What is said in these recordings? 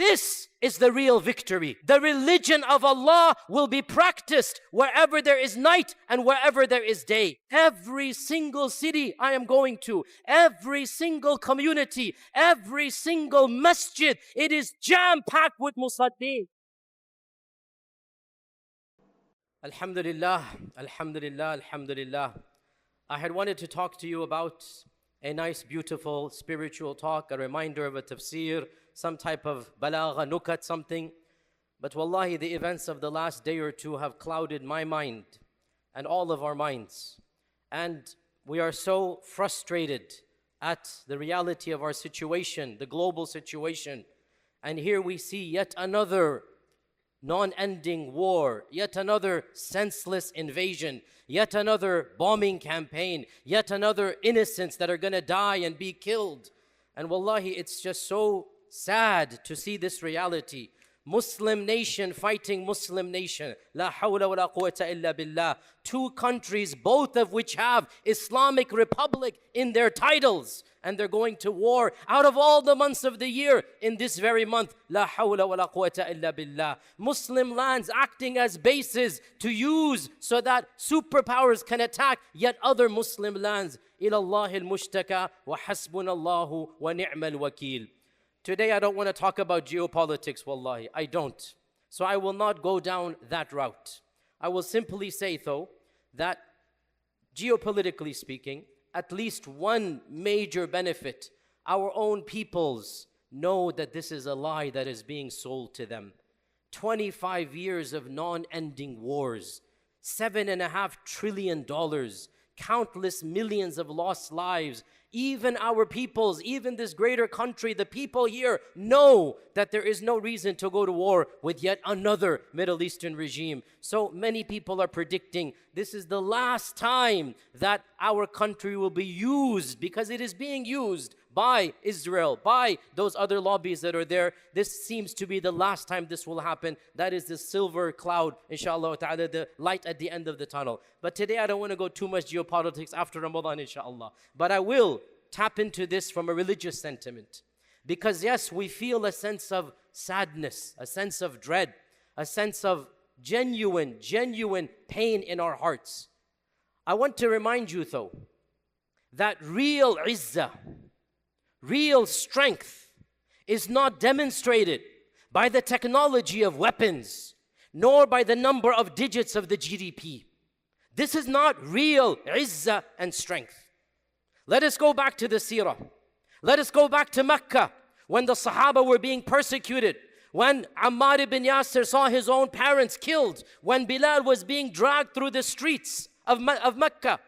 This is the real victory. The religion of Allah will be practiced wherever there is night and wherever there is day. Every single city I am going to, every single community, every single masjid, it is jam-packed with musallin. Alhamdulillah, alhamdulillah, alhamdulillah. I had wanted to talk to you about a nice, beautiful, spiritual talk, a reminder of a tafsir, some type of balagha, nukat, something. But wallahi, the events of the last day or two have clouded my mind and all of our minds. And we are so frustrated at the reality of our situation, the global situation. And here we see yet another non-ending war, yet another senseless invasion, yet another bombing campaign, yet another innocents that are going to die and be killed. And wallahi, it's just so sad to see this reality. Muslim nation fighting Muslim nation. La hawla wa la quwwata illa billah. Two countries, both of which have Islamic Republic in their titles. And they're going to war out of all the months of the year in this very month. La hawla wa la quwwata illa billah. Muslim lands acting as bases to use so that superpowers can attack yet other Muslim lands. Ila Allahi al-mushtaka wa hasbunallahu wa ni'mal wakil. Today I don't want to talk about geopolitics, wallahi. I don't. So I will not go down that route. I will simply say, though, that geopolitically speaking, at least one major benefit, our own peoples know that this is a lie that is being sold to them. 25 years of non-ending wars, $7.5 trillion, countless millions of lost lives. Even our peoples, even this greater country, the people here know that there is no reason to go to war with yet another Middle Eastern regime. So many people are predicting this is the last time that our country will be used, because it is being used by Israel, by those other lobbies that are there. This seems to be the last time this will happen. That is the silver cloud, inshallah ta'ala, the light at the end of the tunnel. But today I don't want to go too much geopolitics after Ramadan, inshallah. But I will tap into this from a religious sentiment. Because yes, we feel a sense of sadness, a sense of dread, a sense of genuine pain in our hearts. I want to remind you though, that real izzah, real strength is not demonstrated by the technology of weapons, nor by the number of digits of the GDP. This is not real izzah and strength. Let us go back to the seerah. Let us go back to Mecca when the Sahaba were being persecuted, when Ammar ibn Yasir saw his own parents killed, when Bilal was being dragged through the streets of Mecca.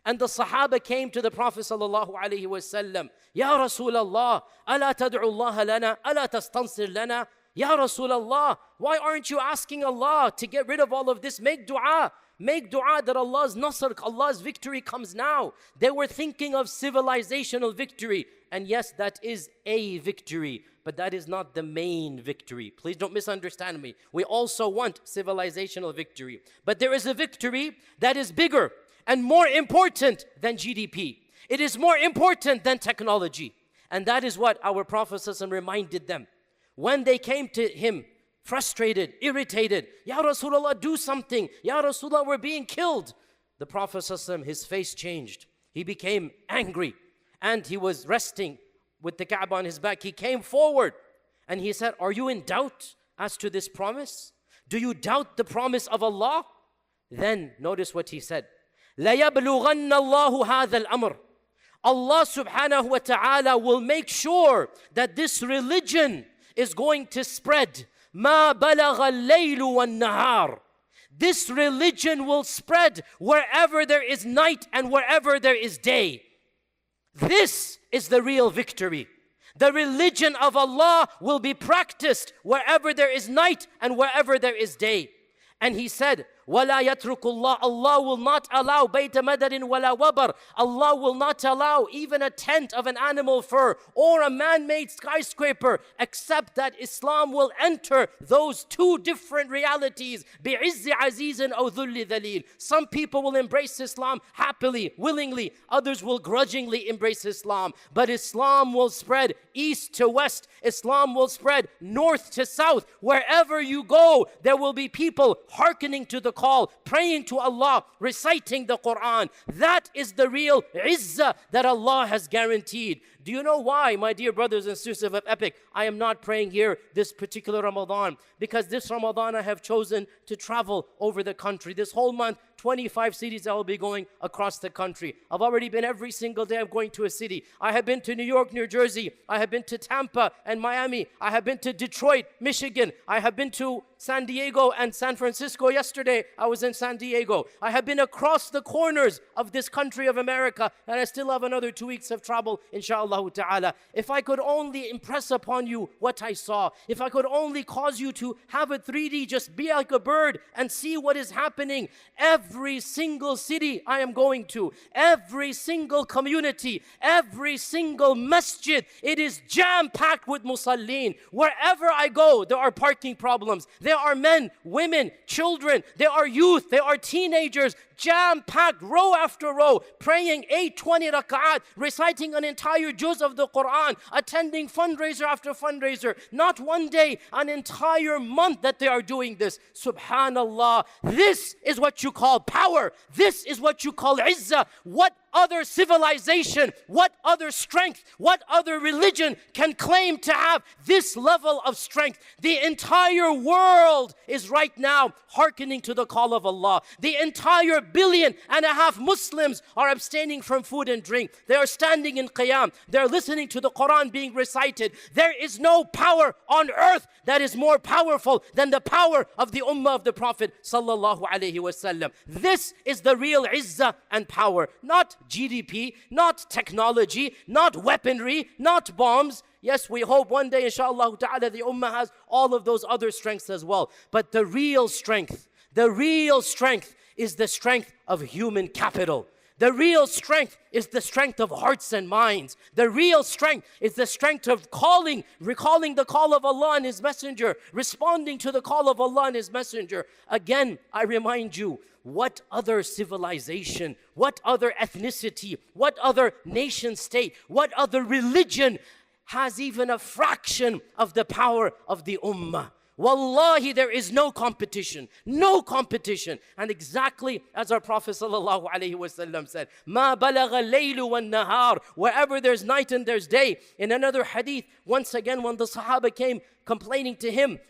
And the Sahaba came to the Prophet sallallahu alaihi wasallam. Ya Rasulullah, ala tad'u Allah lana, ala tastansir lana. Ya Rasulullah, why aren't you asking Allah to get rid of all of this? Make dua. Make dua that Allah's nasr, Allah's victory comes now. They were thinking of civilizational victory. And yes, that is a victory, but that is not the main victory. Please don't misunderstand me. We also want civilizational victory. But there is a victory that is bigger and more important than GDP. It is more important than technology. And that is what our Prophet ﷺ reminded them. When they came to him, frustrated, irritated, Ya Rasulullah, do something. Ya Rasulullah, we're being killed. The Prophet ﷺ, his face changed. He became angry. And he was resting with the Kaaba on his back. He came forward and he said, are you in doubt as to this promise? Do you doubt the promise of Allah? Then notice what he said. لَيَبْلُغَنَّ اللَّهُ هَذَا الْأَمْرِ. Allah subhanahu wa ta'ala will make sure that this religion is going to spread. مَا بَلَغَ اللَّيْلُ وَالنَّهَارِ. This religion will spread wherever there is night and wherever there is day. This is the real victory. The religion of Allah will be practiced wherever there is night and wherever there is day. And he said, وَلَا يَتْرُكُ اللَّهُ. Allah will not allow بَيْتَ مَدَرٍ وَلَا وَبَرٍ. Allah will not allow even a tent of an animal fur or a man-made skyscraper, except that Islam will enter those two different realities. بِعِزِّ عَزِيزٍ أَوْ ذُلِّ ذَلِيلٍ. Some people will embrace Islam happily, willingly. Others will grudgingly embrace Islam. But Islam will spread east to west. Islam will spread north to south. Wherever you go, there will be people hearkening to the call, praying to Allah, reciting the Quran. That is the real izzah that Allah has guaranteed. Do you know why, my dear brothers and sisters of Epic, I am not praying here this particular Ramadan? Because this Ramadan I have chosen to travel over the country. This whole month, 25 cities I will be going across the country. I've already been every single day I'm going to a city. I have been to New York, New Jersey. I have been to Tampa and Miami. I have been to Detroit, Michigan. I have been to San Diego and San Francisco. Yesterday I was in San Diego. I have been across the corners of this country of America, and I still have another 2 weeks of travel, inshallah ta'ala. If I could only impress upon you what I saw, if I could only cause you to have a 3D, just be like a bird and see what is happening. Every single city I am going to, every single community, every single masjid, it is jam-packed with musallin. Wherever I go, there are parking problems. There are men, women, children, there are youth, there are teenagers, jam-packed, row after row, praying 820 rak'at, reciting an entire juz of the Quran, attending fundraiser after fundraiser. Not one day, an entire month that they are doing this. Subhanallah. This is what you call power. This is what you call izzah. What other civilization, what other strength, what other religion can claim to have this level of strength? The entire world is right now hearkening to the call of Allah. The entire 1.5 billion Muslims are abstaining from food and drink. They are standing in qiyam. They're listening to the Quran being recited. There is no power on earth that is more powerful than the power of the Ummah of the Prophet sallallahu alaihi wasallam. This is the real izzah and power. Not GDP, not technology, not weaponry, not bombs. Yes, we hope one day, inshallah ta'ala, the Ummah has all of those other strengths as well. But the real strength is the strength of human capital. The real strength is the strength of hearts and minds. The real strength is the strength of recalling the call of Allah and His Messenger, responding to the call of Allah and His Messenger. Again, I remind you, what other civilization, what other ethnicity, what other nation state, what other religion has even a fraction of the power of the Ummah? Wallahi, there is no competition. No competition. And exactly as our Prophet sallallahu alaihi wasallam said, "Ma balagha al-laylu wan-nahar." Wherever there's night and there's day. In another hadith, once again, when the Sahaba came complaining to him,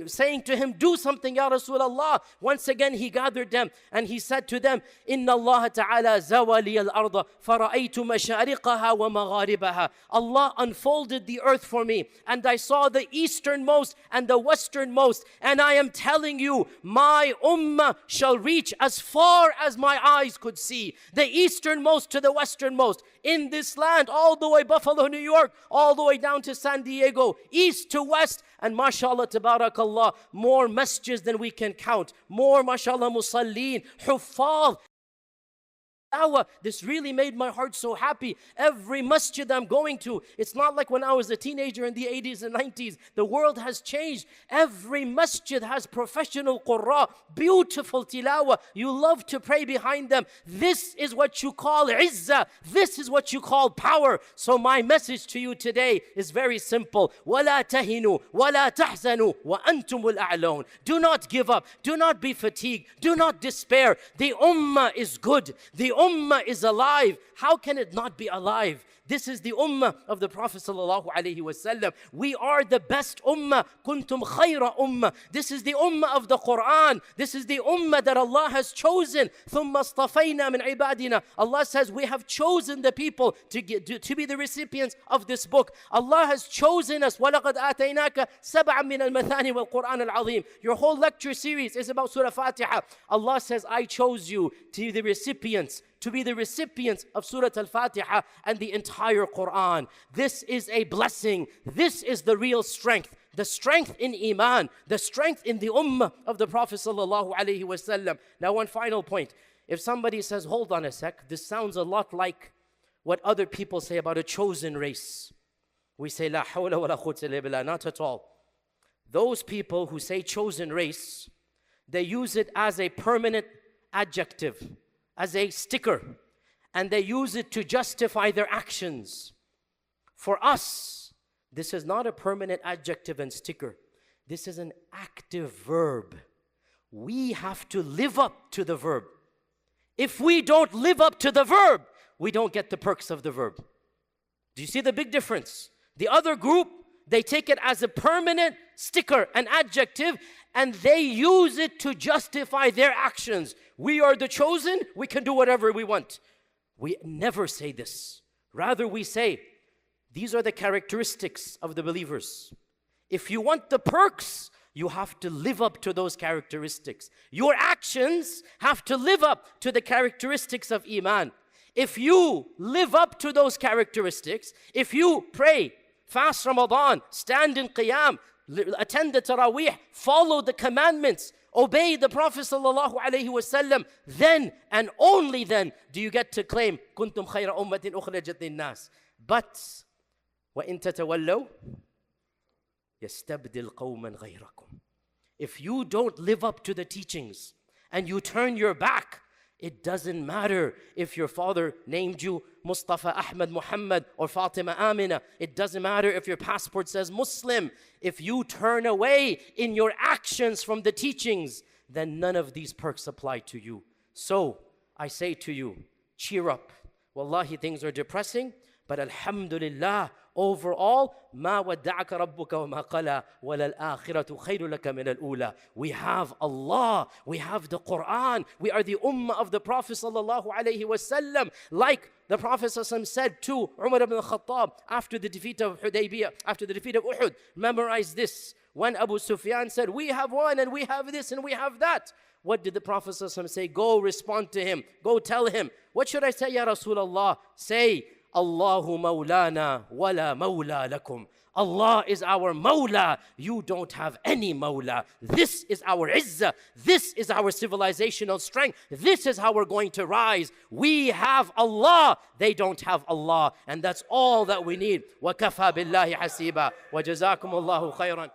saying to him, "Do something, Ya Rasulullah." Once again, he gathered them and he said to them, "Inna Allah ta'ala zawali al-arda fara'aytu mashariqaha wa magharibaha." Allah unfolded the earth for me, and I saw the easternmost and the westernmost, and I am telling you, my ummah shall reach as far as my eyes could see, the easternmost to the westernmost, in this land, all the way Buffalo, New York, all the way down to San Diego, east to west. And mashallah, tabarakallah, more masjids than we can count, more mashallah musallin, huffaz. This really made my heart so happy. Every masjid I'm going to, it's not like when I was a teenager in the 80s and 90s. The world has changed. Every masjid has professional qurra, beautiful tilawah. You love to pray behind them. This is what you call izzah. This is what you call power. So my message to you today is very simple. وَلَا تَهِنُوا وَلَا تَحْزَنُوا وَأَنْتُمُ الْأَعْلَوْنَ. Do not give up. Do not be fatigued. Do not despair. The ummah is good. The ummah is alive. How can it not be alive? This is the ummah of the Prophet sallallahu alaihi wasallam. We are the best ummah. Kuntum khayra ummah. This is the ummah of the Quran. This is the ummah that Allah has chosen. ثُمَّ اصْطَفَيْنَا مِنْ عِبَادِنَا. Allah says we have chosen the people to be the recipients of this book. Allah has chosen us. وَلَقَدْ آتَيْنَاكَ سَبْعًا مِنَ الْمَثَانِ وَالْقُرْآنِ الْعَظِيمِ. Your whole lecture series is about Surah Fatiha. Allah says, I chose you to be the recipients of Surah Al-Fatiha and the entire Quran. This is a blessing. This is the real strength. the strength in Iman, the strength in the Ummah of the Prophet sallallahu alaihi wasallam. Now one final point. If somebody says, hold on a sec, this sounds a lot like what other people say about a chosen race. We say, La hawla wa la quwwata illa billah. Not at all. Those people who say chosen race, they use it as a permanent adjective, as a sticker, and they use it to justify their actions. For us, this is not a permanent adjective and sticker. This is an active verb. We have to live up to the verb. If we don't live up to the verb, we don't get the perks of the verb. Do you see the big difference? The other group, they take it as a permanent sticker, an adjective, and they use it to justify their actions. We are the chosen, we can do whatever we want. We never say this. Rather, we say, these are the characteristics of the believers. If you want the perks, you have to live up to those characteristics. Your actions have to live up to the characteristics of Iman. If you live up to those characteristics, if you pray, fast Ramadan, stand in Qiyam, attend the Taraweeh, follow the commandments, obey the Prophet sallallahu alaihi wasallam, then and only then do you get to claim kuntum khayra ummatin ukhrajat lin-nas. But وَإِن تَتَوَلَّوْا يَسْتَبْدِلْ قَوْمًا غَيْرَكُمْ. If you don't live up to the teachings and you turn your back, it doesn't matter if your father named you Mustafa, Ahmed, Muhammad, or Fatima, Amina. It doesn't matter if your passport says Muslim. If you turn away in your actions from the teachings, then none of these perks apply to you. So I say to you, cheer up. Wallahi, things are depressing, but alhamdulillah, overall, ما ودعك ربك وما قلى وللآخرة خير لك من الأولى. We have Allah, we have the Quran, we are the Ummah of the Prophet sallallahu alaihi wasallam. Like the Prophet said to Umar ibn al-Khattab after the defeat of Hudaybiyah, after the defeat of Uhud, memorize this. When Abu Sufyan said, we have one and we have this and we have that, what did the Prophet say? Go respond to him, go tell him. What should I say, Ya Rasulullah? Say, Allahu Mawlana wala Mawla lakum. Allah is our Mawla. You don't have any Mawla. This is our Izzah. This is our civilizational strength. This is how we're going to rise. We have Allah. They don't have Allah. And that's all that we need. وَكَفَى بِاللَّهِ حَسِيبًا وَجَزَاكُمُ اللَّهُ خَيْرًا.